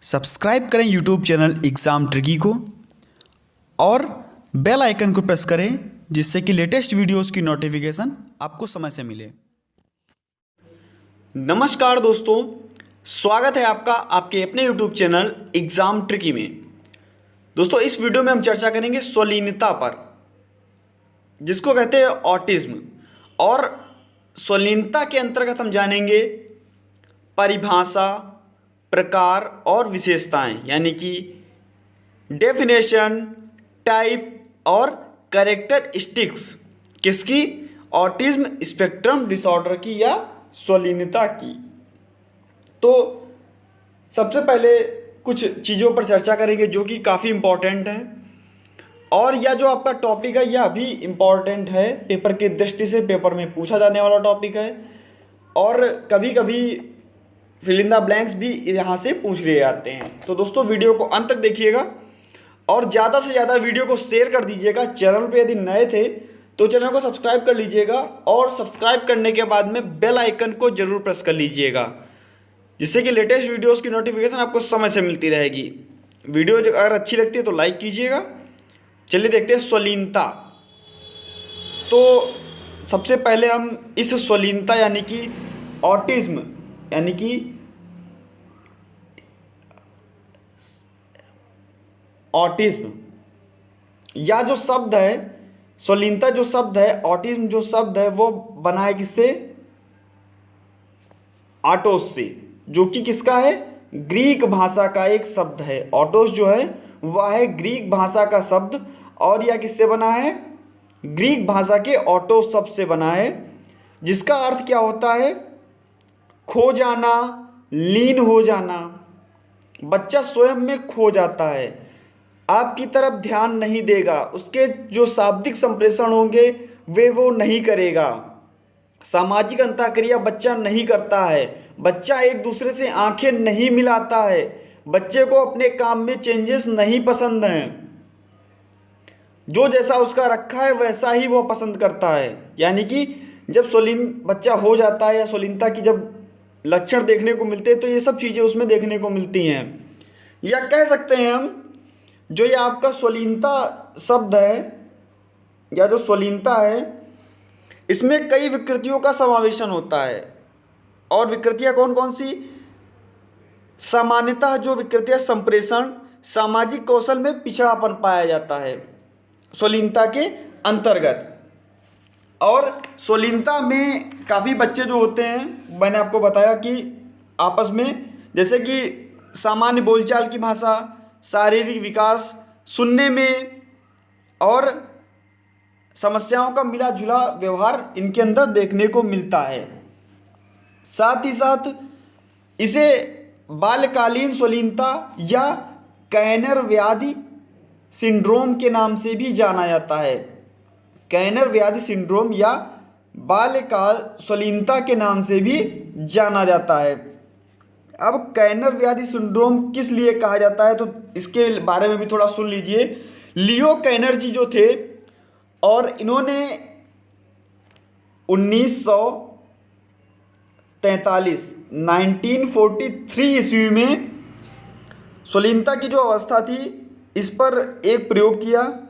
Subscribe करें YouTube channel exam tricky को और बेल आइकन को प्रेस करें जिससे कि लेटेस्ट वीडियोस की नोटिफिकेशन आपको समय से मिले। नमस्कार दोस्तों, स्वागत है आपका आपके अपने यूट्यूब चैनल एग्ज़ाम ट्रिकी में। दोस्तों, इस वीडियो में हम चर्चा करेंगे स्वलीनता पर, जिसको कहते हैं ऑटिज्म। और स्वलीनता के अंतर्गत हम जानेंगे परिभाषा, प्रकार और विशेषताएं, यानी कि डेफिनेशन, टाइप और कैरेक्टरिस्टिक्स किसकी, ऑटिज्म स्पेक्ट्रम डिसऑर्डर की या स्वलीनता की। तो सबसे पहले कुछ चीज़ों पर चर्चा करेंगे जो कि काफ़ी इम्पॉर्टेंट है, और यह जो आपका टॉपिक है यह भी इम्पॉर्टेंट है, पेपर की दृष्टि से पेपर में पूछा जाने वाला टॉपिक है, और कभी कभी फिल इन द ब्लैंक्स भी यहाँ से पूछ लिए जाते हैं। तो दोस्तों, वीडियो को अंत तक देखिएगा और ज़्यादा से ज़्यादा वीडियो को शेयर कर दीजिएगा। चैनल पे यदि नए थे तो चैनल को सब्सक्राइब कर लीजिएगा, और सब्सक्राइब करने के बाद में बेल आइकन को जरूर प्रेस कर लीजिएगा, जिससे कि लेटेस्ट वीडियोस की नोटिफिकेशन आपको समय से मिलती रहेगी। वीडियो अगर अच्छी लगती है तो लाइक कीजिएगा। चलिए देखते हैं स्वलीनता। तो सबसे पहले हम इस स्वलीनता यानी कि ऑटिज्म यानी कि ऑटिज्म या जो शब्द है, स्वलीनता जो शब्द है, ऑटिज्म जो शब्द है वो बना है किससे, ऑटोस से, जो कि किसका है, ग्रीक भाषा का एक शब्द है। ऑटोस जो है वह है ग्रीक भाषा का शब्द, और यह किससे बना है, ग्रीक भाषा के ऑटोस शब्द से बना है, जिसका अर्थ क्या होता है, खो जाना, लीन हो जाना। बच्चा स्वयं में खो जाता है, आपकी तरफ ध्यान नहीं देगा, उसके जो शाब्दिक संप्रेषण होंगे वे वो नहीं करेगा, सामाजिक अंतःक्रिया बच्चा नहीं करता है, बच्चा एक दूसरे से आंखें नहीं मिलाता है, बच्चे को अपने काम में चेंजेस नहीं पसंद हैं, जो जैसा उसका रखा है वैसा ही वो पसंद करता है। यानी कि जब स्वलीन बच्चा हो जाता है या स्वलीनता की जब लक्षण देखने को मिलते हैं तो ये सब चीज़ें उसमें देखने को मिलती हैं। या कह सकते हैं हम, जो ये आपका स्वलीनता शब्द है या जो स्वलीनता है, इसमें कई विकृतियों का समावेशन होता है। और विकृतियां कौन कौन सी, सामान्यतः जो विकृतियां संप्रेषण, सामाजिक कौशल में पिछड़ापन पाया जाता है स्वलीनता के अंतर्गत। और स्वलीनता में काफ़ी बच्चे जो होते हैं, मैंने आपको बताया कि आपस में जैसे कि सामान्य बोलचाल की भाषा, शारीरिक विकास, सुनने में और समस्याओं का मिला जुला व्यवहार इनके अंदर देखने को मिलता है। साथ ही साथ इसे बाल्यकालीन स्वलीनता या कैनर व्याधि सिंड्रोम के नाम से भी जाना जाता है। कैनर व्याधि सिंड्रोम या बाल्यकाल स्वलीनता के नाम से भी जाना जाता है। अब कैनर व्याधि सिंड्रोम किस लिए कहा जाता है तो इसके बारे में भी थोड़ा सुन लीजिए। लियो कैनर जी जो थे, और इन्होंने 1943 ईस्वी में स्वलीनता की जो अवस्था थी इस पर एक प्रयोग किया,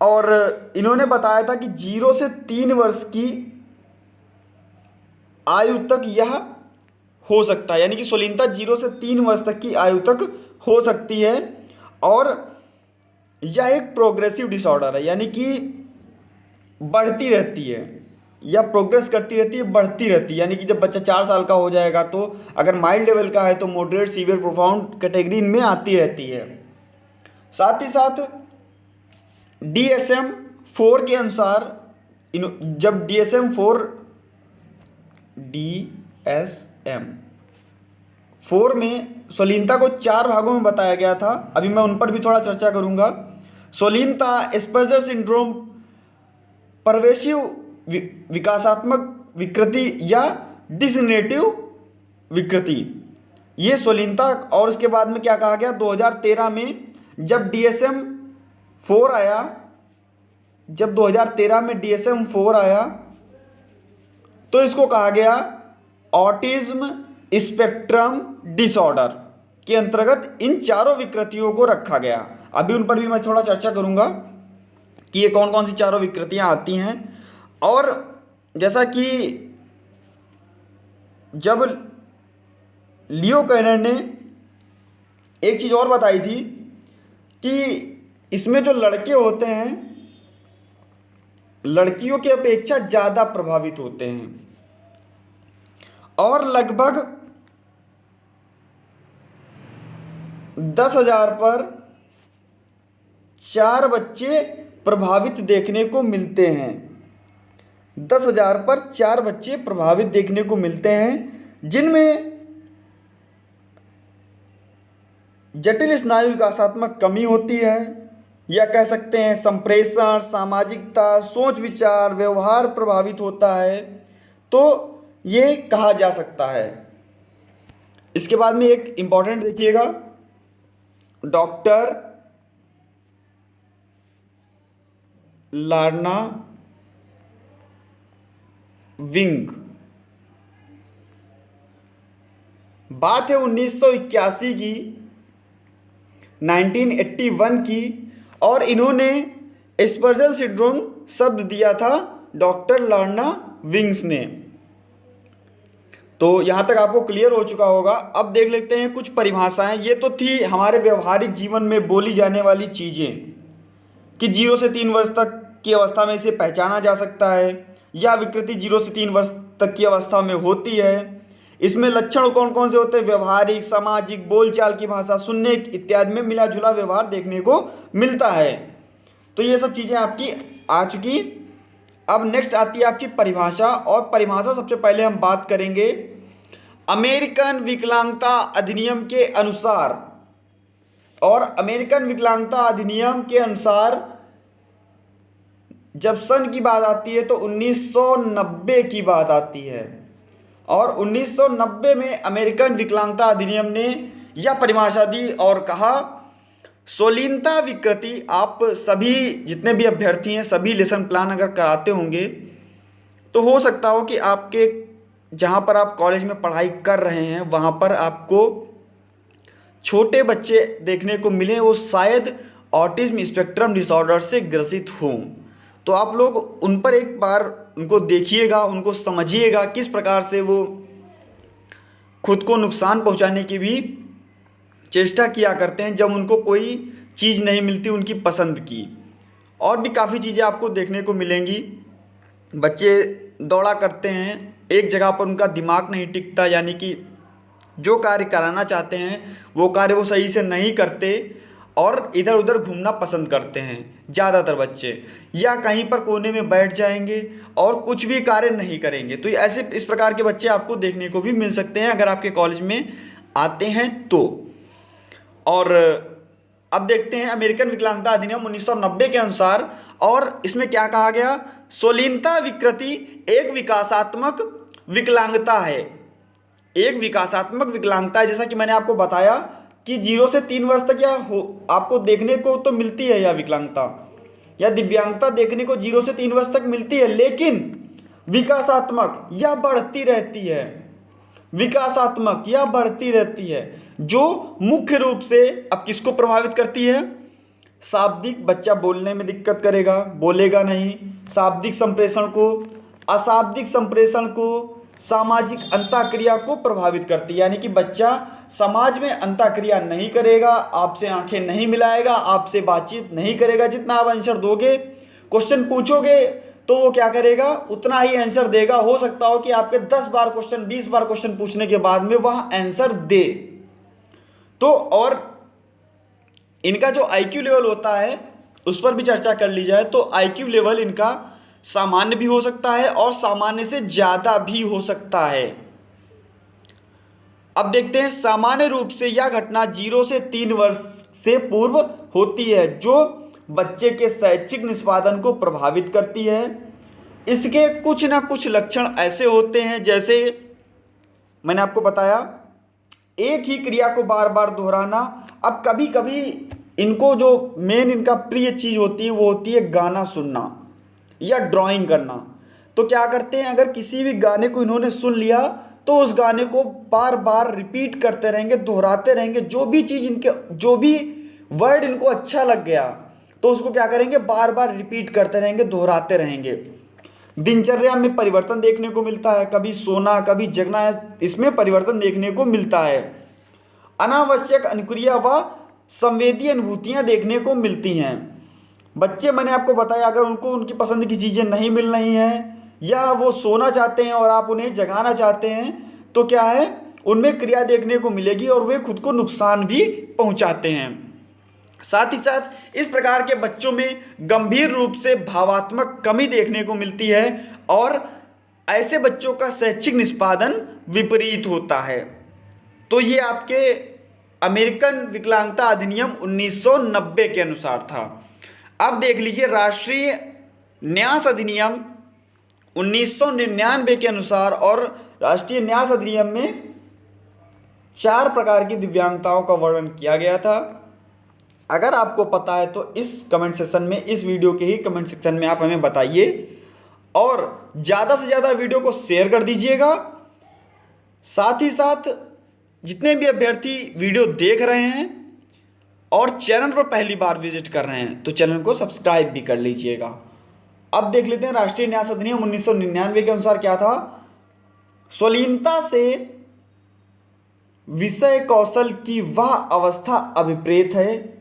और इन्होंने बताया था कि 0 से 3 वर्ष की आयु तक यह हो सकता है, यानी कि स्वलीनता 0 से 3 वर्ष तक की आयु तक हो सकती है। और यह एक प्रोग्रेसिव डिसऑर्डर है, यानी कि बढ़ती रहती है या प्रोग्रेस करती रहती है, बढ़ती रहती है। यानी कि जब बच्चा 4 साल का हो जाएगा तो अगर माइल्ड लेवल का है तो मॉडरेट, सीवियर, प्रोफाउंड कैटेगरी इनमें आती रहती है। साथ ही साथ DSM-4 के अनुसार जब DSM-4 में स्वलीनता को 4 भागों में बताया गया था, अभी मैं उन पर भी थोड़ा चर्चा करूंगा। स्वलीनता, एस्पर्जर सिंड्रोम, परवेशिव विकासात्मक विकृति या डिसनेटिव विकृति, ये स्वलीनता। और उसके बाद में क्या कहा गया, 2013 में जब DSM-4 आया तो इसको कहा गया ऑटिज्म स्पेक्ट्रम डिसऑर्डर के अंतर्गत इन चारों विकृतियों को रखा गया। अभी उन पर भी मैं थोड़ा चर्चा करूंगा कि ये कौन कौन सी चारों विकृतियां आती हैं। और जैसा कि जब लियो कैनर ने एक चीज़ और बताई थी कि इसमें जो लड़के होते हैं लड़कियों की अपेक्षा ज़्यादा प्रभावित होते हैं और लगभग 10,000 पर 4 बच्चे प्रभावित देखने को मिलते हैं। 10,000 पर 4 बच्चे प्रभावित देखने को मिलते हैं जिनमें जटिल स्नायु विकासात्मक कमी होती है, या कह सकते हैं संप्रेषण, सामाजिकता, सोच विचार, व्यवहार प्रभावित होता है, तो ये कहा जा सकता है। इसके बाद में एक इम्पॉर्टेंट देखिएगा, डॉक्टर लार्ना विंग, बात है 1981 की, 1981 की, और इन्होंने एस्पर्जर सिंड्रोम शब्द दिया था डॉक्टर लार्ना विंग्स ने। तो यहाँ तक आपको क्लियर हो चुका होगा। अब देख लेते हैं कुछ परिभाषाएं। ये तो थी हमारे व्यवहारिक जीवन में बोली जाने वाली चीज़ें कि 0 से 3 वर्ष तक की अवस्था में इसे पहचाना जा सकता है, या विकृति 0 से 3 वर्ष तक की अवस्था में होती है। इसमें लक्षण कौन कौन से होते हैं? व्यवहारिक, सामाजिक, बोलचाल की भाषा, सुनने इत्यादि में मिला जुला व्यवहार देखने को मिलता है। तो ये सब चीज़ें आपकी आ चुकी। अब नेक्स्ट आती है आपकी परिभाषा, और परिभाषा सबसे पहले हम बात करेंगे अमेरिकन विकलांगता अधिनियम के अनुसार। और अमेरिकन विकलांगता अधिनियम के अनुसार जब सन की बात आती है तो 1990 की बात आती है, और 1990 में अमेरिकन विकलांगता अधिनियम ने यह परिभाषा दी और कहा सोलीनता विकृति, आप सभी जितने भी अभ्यर्थी हैं सभी लेसन प्लान अगर कराते होंगे तो हो सकता हो कि आपके जहाँ पर आप कॉलेज में पढ़ाई कर रहे हैं वहाँ पर आपको छोटे बच्चे देखने को मिले, वो शायद ऑटिज्म स्पेक्ट्रम डिसऑर्डर से ग्रसित हों। तो आप लोग उन पर एक बार उनको देखिएगा, उनको समझिएगा किस प्रकार से वो खुद को नुकसान पहुंचाने की भी चेष्टा किया करते हैं जब उनको कोई चीज़ नहीं मिलती उनकी पसंद की। और भी काफ़ी चीज़ें आपको देखने को मिलेंगी। बच्चे दौड़ा करते हैं, एक जगह पर उनका दिमाग नहीं टिकता, यानी कि जो कार्य कराना चाहते हैं वो कार्य वो सही से नहीं करते और इधर उधर घूमना पसंद करते हैं ज़्यादातर बच्चे, या कहीं पर कोने में बैठ जाएंगे और कुछ भी कार्य नहीं करेंगे। तो ऐसे इस प्रकार के बच्चे आपको देखने को भी मिल सकते हैं अगर आपके कॉलेज में आते हैं तो। और अब देखते हैं अमेरिकन विकलांगता अधिनियम 1990 के अनुसार, और इसमें क्या कहा गया? सोलीनता विकृति एक विकासात्मक विकलांगता है। एक विकासात्मक विकलांगता है, जैसा कि मैंने आपको बताया कि 0 से 3 वर्ष तक आपको देखने को तो मिलती है यह विकलांगता या दिव्यांगता देखने को 0 से 3 वर्ष तक मिलती है, लेकिन विकासात्मक यह बढ़ती रहती है, विकासात्मक यह बढ़ती रहती है, जो मुख्य रूप से अब किसको प्रभावित करती है? शाब्दिक, बच्चा बोलने में दिक्कत करेगा, बोलेगा नहीं, शाब्दिक संप्रेषण को, अशाब्दिक संप्रेषण को, सामाजिक अंतःक्रिया को प्रभावित करती है, यानी कि बच्चा समाज में अंतःक्रिया नहीं करेगा, आपसे आंखें नहीं मिलाएगा, आपसे बातचीत नहीं करेगा। जितना आप आंसर दोगे, क्वेश्चन पूछोगे तो वो क्या करेगा? उतना ही आंसर देगा। हो सकता हो कि आपके 10 बार क्वेश्चन, 20 बार क्वेश्चन पूछने के बाद में वह आंसर दे। तो और इनका जो IQ लेवल होता है उस पर भी चर्चा कर ली जाए तो IQ लेवल इनका सामान्य भी हो सकता है और सामान्य से ज़्यादा भी हो सकता है। अब देखते हैं, सामान्य रूप से यह घटना 0 से 3 वर्ष से पूर्व होती है, जो बच्चे के शैक्षिक निष्पादन को प्रभावित करती है। इसके कुछ ना कुछ लक्षण ऐसे होते हैं, जैसे मैंने आपको बताया, एक ही क्रिया को बार बार दोहराना। अब कभी कभी इनको जो मेन इनका प्रिय चीज़ होती है वो होती है गाना सुनना या ड्राइंग करना। तो क्या करते हैं, अगर किसी भी गाने को इन्होंने सुन लिया तो उस गाने को बार बार रिपीट करते रहेंगे, दोहराते रहेंगे। जो भी चीज़ इनके, जो भी वर्ड इनको अच्छा लग गया तो उसको क्या करेंगे, बार बार रिपीट करते रहेंगे, दोहराते रहेंगे। दिनचर्या में परिवर्तन देखने को मिलता है, कभी सोना कभी जगना, इसमें परिवर्तन देखने को मिलता है। अनावश्यक अनुक्रिया व संवेदी अनुभूतियाँ देखने को मिलती हैं। बच्चे, मैंने आपको बताया, अगर उनको उनकी पसंद की चीज़ें नहीं मिल रही हैं या वो सोना चाहते हैं और आप उन्हें जगाना चाहते हैं तो क्या है, उनमें क्रिया देखने को मिलेगी और वे खुद को नुकसान भी पहुंचाते हैं। साथ ही साथ इस प्रकार के बच्चों में गंभीर रूप से भावात्मक कमी देखने को मिलती है और ऐसे बच्चों का शैक्षिक निष्पादन विपरीत होता है। तो ये आपके अमेरिकन विकलांगता अधिनियम 1990 के अनुसार था। अब देख लीजिए राष्ट्रीय न्यास अधिनियम 1999 के अनुसार, और राष्ट्रीय न्यास अधिनियम में 4 प्रकार की दिव्यांगताओं का वर्णन किया गया था। अगर आपको पता है तो इस कमेंट सेक्शन में, इस वीडियो के ही कमेंट सेक्शन में आप हमें बताइए और ज़्यादा से ज़्यादा वीडियो को शेयर कर दीजिएगा। साथ ही साथ जितने भी अभ्यर्थी वीडियो देख रहे हैं और चैनल पर पहली बार विजिट कर रहे हैं तो चैनल को सब्सक्राइब भी कर लीजिएगा। अब देख लेते हैं राष्ट्रीय न्यास अधिनियम 1999 के अनुसार क्या था। स्वलीनता से विषय कौशल की वह अवस्था अभिप्रेत है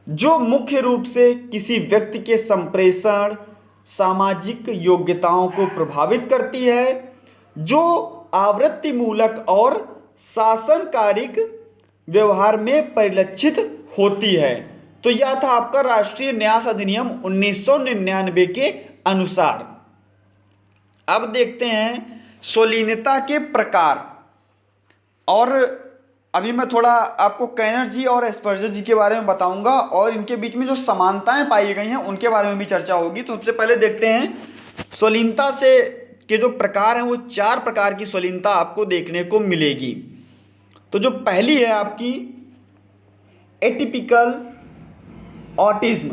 जो मुख्य रूप से किसी व्यक्ति के संप्रेषण सामाजिक योग्यताओं को प्रभावित करती है, जो आवृत्ति मूलक और शासनकारिक व्यवहार में परिलक्षित होती है। तो यह था आपका राष्ट्रीय न्यास अधिनियम 1999 के अनुसार। अब देखते हैं स्वलीनता के प्रकार। और अभी मैं थोड़ा आपको कैनर जी और एस्पर्जर जी के बारे में बताऊंगा और इनके बीच में जो समानताएं पाई गई हैं उनके बारे में भी चर्चा होगी। तो सबसे पहले देखते हैं स्वलीनता से के जो प्रकार हैं, वो 4 प्रकार की स्वलीनता आपको देखने को मिलेगी। तो जो पहली है आपकी एटिपिकल ऑटिज्म।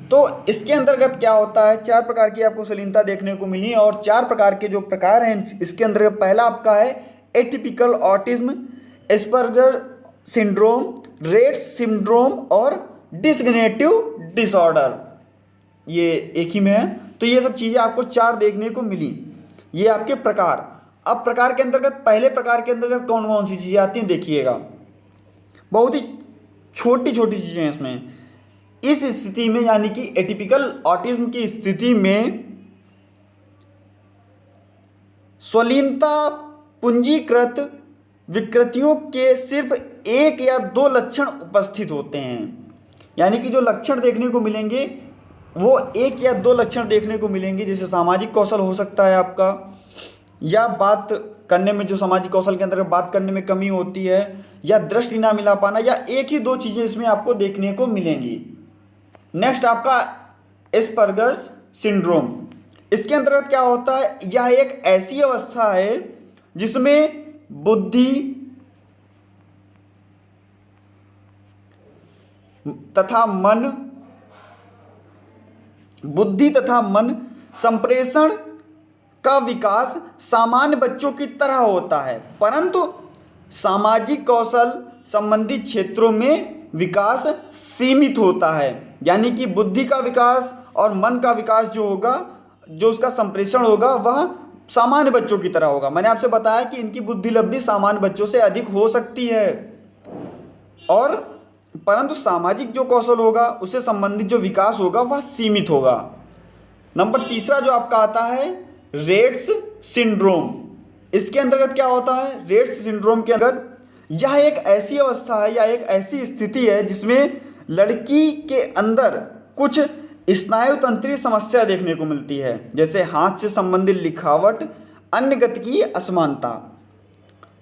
तो इसके अंतर्गत क्या होता है, 4 प्रकार की आपको स्वलीनता देखने को मिली और 4 प्रकार के जो प्रकार हैं इसके अंतर्गत पहला आपका है atypical autism, Asperger syndrome, Rett syndrome और डिसग्नेटिव डिसऑर्डर। ये एक ही में है। तो ये सब चीज़ें आपको 4 देखने को मिली। ये आपके प्रकार। अब प्रकार के अंतर्गत, पहले प्रकार के अंतर्गत कौन कौन सी चीज़ें आती हैं देखिएगा। बहुत ही छोटी छोटी चीज़ें हैं इसमें। इस स्थिति में यानी कि एटिपिकल ऑटिज्म की स्थिति में स्वलीनता पूंजीकृत विकृतियों के सिर्फ 1 या 2 लक्षण उपस्थित होते हैं। यानी कि जो लक्षण देखने को मिलेंगे वो 1 या 2 लक्षण देखने को मिलेंगे, जैसे सामाजिक कौशल हो सकता है आपका, या बात करने में, जो सामाजिक कौशल के अंतर्गत बात करने में कमी होती है, या दृष्टि ना मिला पाना, या 1 ही 2 चीज़ें इसमें आपको देखने को मिलेंगी। नेक्स्ट आपका एस्पर्गर्स सिंड्रोम। इसके अंतर्गत क्या होता है, यह एक ऐसी अवस्था है जिसमें बुद्धि तथा मन संप्रेषण का विकास सामान्य बच्चों की तरह होता है, परंतु सामाजिक कौशल संबंधी क्षेत्रों में विकास सीमित होता है। यानी कि बुद्धि का विकास और मन का विकास जो होगा, जो उसका संप्रेषण होगा, वह सामान्य बच्चों की तरह होगा। मैंने आपसे बताया कि इनकी बुद्धि लब्धि सामान्य बच्चों से अधिक हो सकती है, और परंतु सामाजिक जो कौशल होगा उससे संबंधित जो विकास होगा वह सीमित होगा। नंबर 3 जो आपका आता है रेट्स सिंड्रोम। इसके अंतर्गत क्या होता है, रेट्स सिंड्रोम के अंतर्गत यह एक ऐसी अवस्था है या एक ऐसी स्थिति है जिसमें लड़की के अंदर कुछ स्नायु तंत्रीय समस्या देखने को मिलती है, जैसे हाथ से संबंधित लिखावट, अन्य गति की असमानता।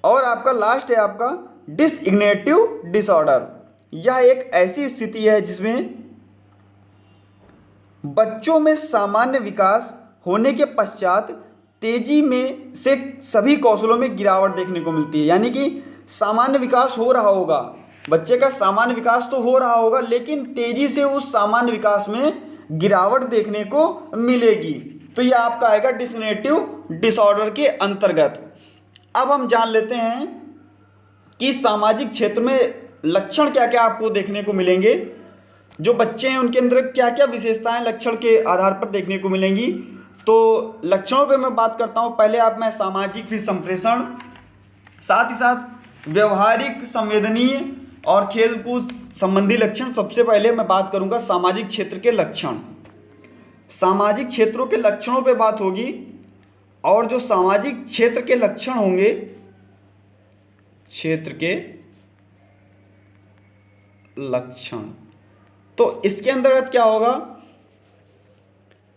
और आपका लास्ट है आपका डिसइग्नेटिव डिसऑर्डर। यह एक ऐसी स्थिति है जिसमें बच्चों में सामान्य विकास होने के पश्चात तेजी में से सभी कौशलों में गिरावट देखने को मिलती है। यानी कि सामान्य विकास हो रहा होगा, बच्चे का सामान्य विकास तो हो रहा होगा, लेकिन तेजी से उस सामान्य विकास में गिरावट देखने को मिलेगी। तो यह आपका आएगा डिसग्नेटिव डिसऑर्डर के अंतर्गत। अब हम जान लेते हैं कि सामाजिक क्षेत्र में लक्षण क्या क्या आपको देखने को मिलेंगे, जो बच्चे हैं उनके अंदर क्या क्या विशेषताएं लक्षण के आधार पर देखने को मिलेंगी। तो लक्षणों पे मैं बात करता हूँ। पहले आप मैं सामाजिक, फिर संप्रेषण, साथ ही साथ व्यवहारिक, संवेदनीय और खेलकूद संबंधी लक्षण। सबसे पहले मैं बात करूँगा सामाजिक क्षेत्र के लक्षण। सामाजिक क्षेत्रों के लक्षणों पे बात होगी, और जो सामाजिक क्षेत्र के लक्षण होंगे, क्षेत्र के लक्षण, तो इसके अंतर्गत क्या होगा,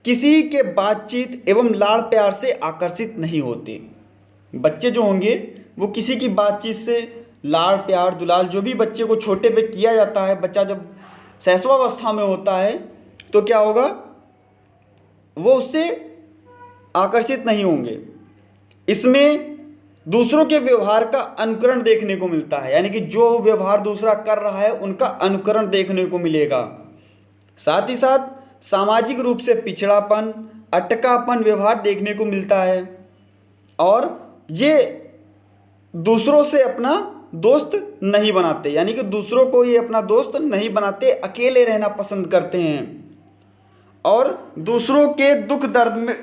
किसी के बातचीत एवं लाड़ प्यार से आकर्षित नहीं होते। बच्चे जो होंगे वो किसी की बातचीत से लाड़ प्यार दुलार, जो भी बच्चे को छोटे पे किया जाता है, बच्चा जब शैशवावस्था में होता है तो क्या होगा, वो उससे आकर्षित नहीं होंगे। इसमें दूसरों के व्यवहार का अनुकरण देखने को मिलता है, यानी कि जो व्यवहार दूसरा कर रहा है उनका अनुकरण देखने को मिलेगा। साथ ही साथ सामाजिक रूप से पिछड़ापन, अटकापन व्यवहार देखने को मिलता है, और ये दूसरों से अपना दोस्त नहीं बनाते, यानी कि दूसरों को ये अपना दोस्त नहीं बनाते, अकेले रहना पसंद करते हैं, और दूसरों के दुख दर्द में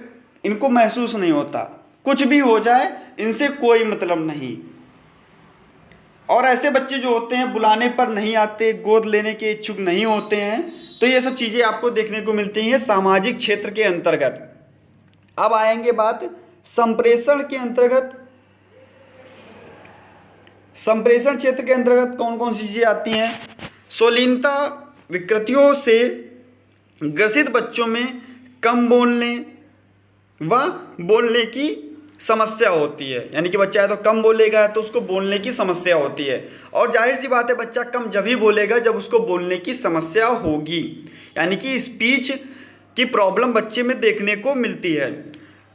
इनको महसूस नहीं होता। कुछ भी हो जाए इनसे कोई मतलब नहीं। और ऐसे बच्चे जो होते हैं बुलाने पर नहीं आते, गोद लेने के इच्छुक नहीं होते हैं। तो ये सब चीज़ें आपको देखने को मिलती हैं सामाजिक क्षेत्र के अंतर्गत। अब आएंगे बात संप्रेषण के अंतर्गत। संप्रेषण क्षेत्र के अंतर्गत कौन कौन सी चीज़ें आती हैं। स्वलीनता विकृतियों से ग्रसित बच्चों में कम बोलने व बोलने की समस्या होती है, यानी कि बच्चा है तो कम बोलेगा तो उसको बोलने की समस्या होती है। और जाहिर सी बात है बच्चा कम जब ही बोलेगा जब उसको बोलने की समस्या होगी, यानी कि स्पीच की प्रॉब्लम बच्चे में देखने को मिलती है।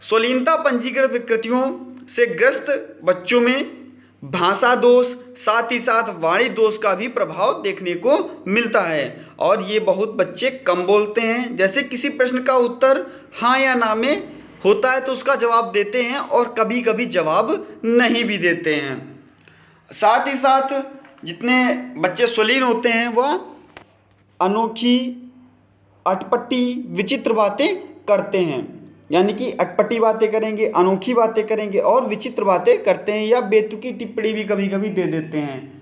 स्वलीनता पंजीकृत विकृतियों से ग्रस्त बच्चों में भाषा दोष, साथ ही साथ वाणी दोष का भी प्रभाव देखने को मिलता है। और ये बहुत बच्चे कम बोलते हैं, जैसे किसी प्रश्न का उत्तर हाँ या ना में होता है तो उसका जवाब देते हैं, और कभी कभी जवाब नहीं भी देते हैं। साथ ही साथ जितने बच्चे स्वलीन होते हैं वह अनोखी, अटपटी, विचित्र बातें करते हैं, यानी कि अटपटी बातें करेंगे, अनोखी बातें करेंगे और विचित्र बातें करते हैं, या बेतुकी टिप्पणी भी कभी कभी दे देते हैं।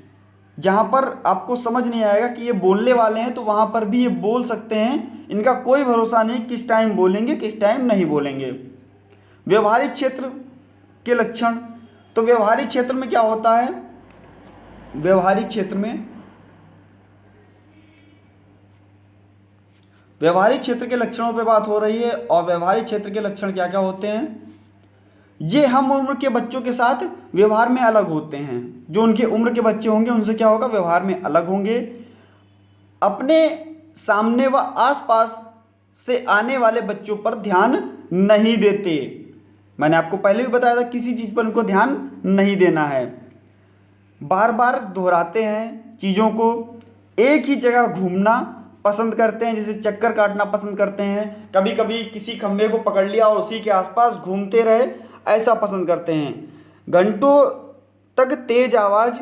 जहाँ पर आपको समझ नहीं आएगा कि ये बोलने वाले हैं तो वहाँ पर भी ये बोल सकते हैं। इनका कोई भरोसा नहीं किस टाइम बोलेंगे किस टाइम नहीं बोलेंगे। व्यवहारिक क्षेत्र के लक्षण। तो व्यवहारिक क्षेत्र में क्या होता है, व्यवहारिक क्षेत्र के लक्षणों पे बात हो रही है। और व्यवहारिक क्षेत्र के लक्षण क्या क्या होते हैं, ये हम उम्र के बच्चों के साथ व्यवहार में अलग होते हैं। जो उनके उम्र के बच्चे होंगे उनसे क्या होगा, व्यवहार में अलग होंगे। अपने सामने व आसपास से आने वाले बच्चों पर ध्यान नहीं देते। मैंने आपको पहले भी बताया था किसी चीज़ पर उनको ध्यान नहीं देना है। बार बार दोहराते हैं चीज़ों को, एक ही जगह घूमना पसंद करते हैं, जैसे चक्कर काटना पसंद करते हैं। कभी कभी किसी खंभे को पकड़ लिया और उसी के आसपास घूमते रहे, ऐसा पसंद करते हैं। घंटों तक तेज आवाज़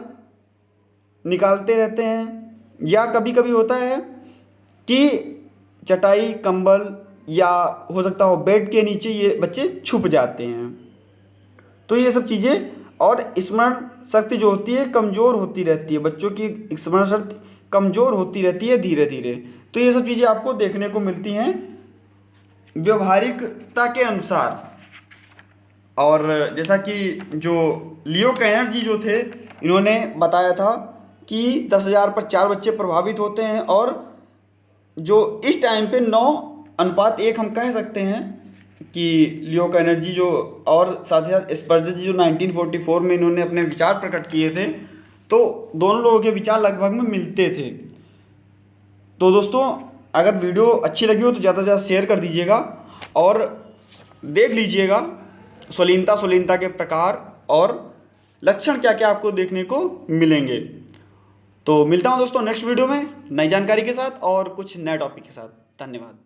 निकालते रहते हैं, या कभी कभी होता है कि चटाई, कंबल या हो सकता हो बेड के नीचे ये बच्चे छुप जाते हैं। तो ये सब चीज़ें, और स्मरण शक्ति जो होती है कमज़ोर होती रहती है, बच्चों की स्मरण शक्ति कमज़ोर होती रहती है धीरे धीरे। तो ये सब चीज़ें आपको देखने को मिलती हैं व्यवहारिकता के अनुसार। और जैसा कि जो लियो कैनर जी जो थे, इन्होंने बताया था कि 10,000 पर 4 बच्चे प्रभावित होते हैं, और जो इस टाइम पे 9:1 हम कह सकते हैं कि लियो कैनर जी जो, और साथ ही साथ स्पर्जर जी जो 1944 में इन्होंने अपने विचार प्रकट किए थे, तो दोनों लोगों के विचार लगभग में मिलते थे। तो दोस्तों अगर वीडियो अच्छी लगी हो तो ज़्यादा से ज़्यादा शेयर कर दीजिएगा, और देख लीजिएगा स्वलीनता के प्रकार और लक्षण क्या क्या आपको देखने को मिलेंगे। तो मिलता हूँ दोस्तों नेक्स्ट वीडियो में नई जानकारी के साथ और कुछ नए टॉपिक के साथ। धन्यवाद।